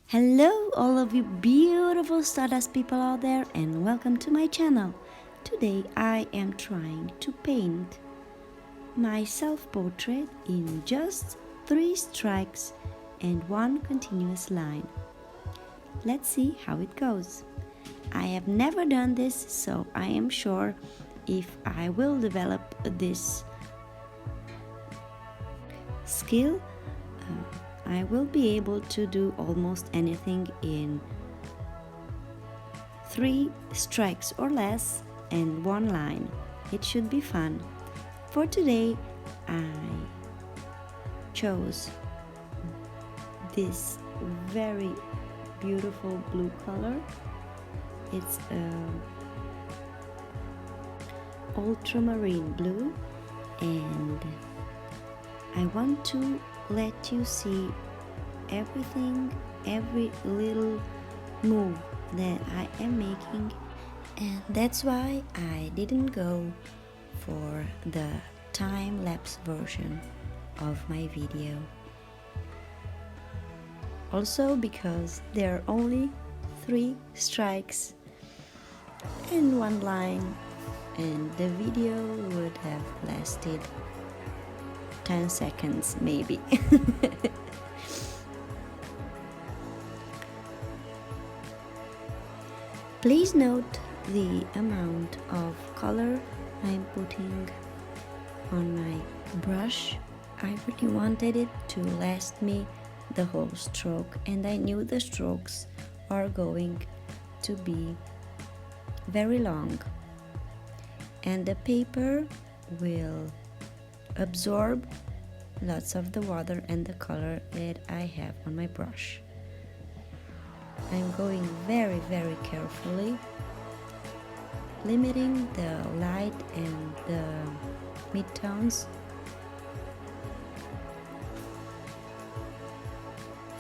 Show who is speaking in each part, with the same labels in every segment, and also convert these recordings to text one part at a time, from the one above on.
Speaker 1: Hello all of you beautiful stardust people out there, and welcome to my channel. Today I am trying to paint my self-portrait in just 3 strikes and 1 continuous line. Let's see how it goes. I have never done this, so I am sure if I will develop this skill, I will be able to do almost anything in 3 strikes or less and 1 line. It should be fun. For today, I chose this very beautiful blue color. It's ultramarine blue, and I want to let you see everything, every little move that I am making, and that's why I didn't go for the time-lapse version of my video. Also because there are only 3 strikes and 1 line, and the video would have lasted 10 seconds maybe. Please note the amount of color I'm putting on my brush. I really wanted it to last me the whole stroke, and I knew the strokes are going to be very long, and the paper will absorb lots of the water and the color that I have on my brush. I'm going very carefully, limiting the light and the midtones.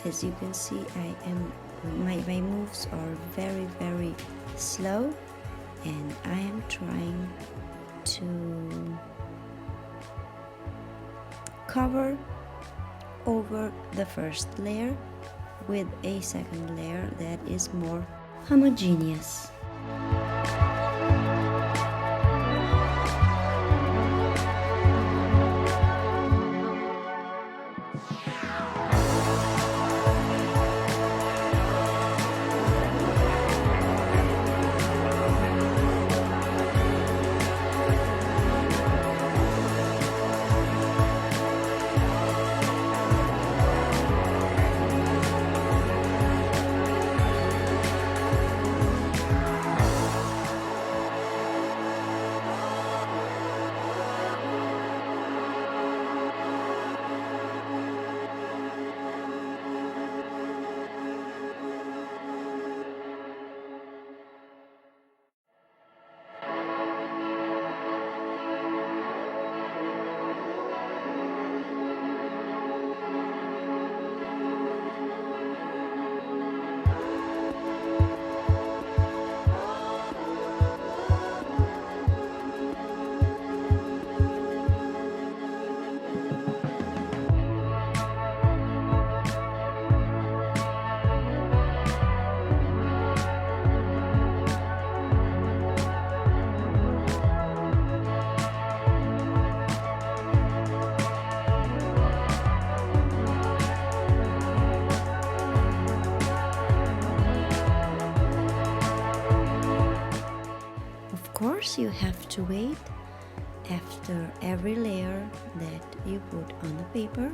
Speaker 1: As you can see, my moves are very slow, and I am trying to cover over the first layer with a second layer that is more homogeneous. Of course, you have to wait after every layer that you put on the paper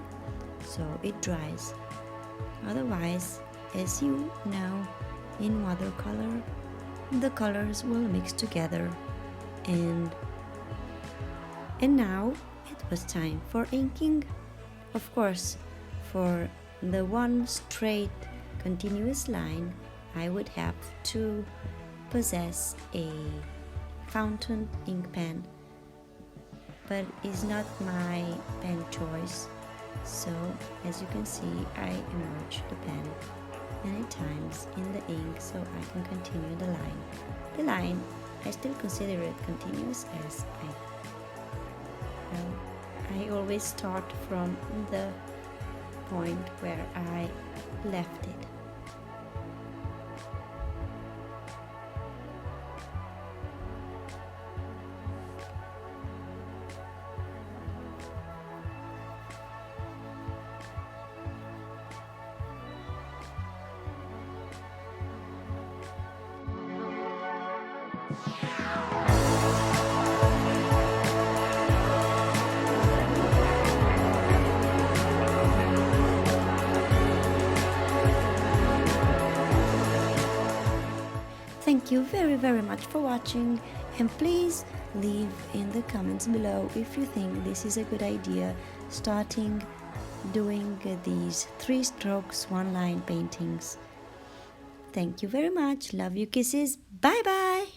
Speaker 1: so it dries. Otherwise, as you know, in watercolor the colors will mix together, and now it was time for inking. Of course, for the 1 straight continuous line, I would have to possess a fountain ink pen, but it's not my pen choice. So as you can see, I immerse the pen many times in the ink so I can continue the line. The line, I still consider it continuous, as I always start from the point where I left it. you very, very much for watching, and please leave in the comments below if you think this is a good idea, starting doing these 3 strokes 1 line paintings. Thank you very much. Love you, kisses. Bye bye.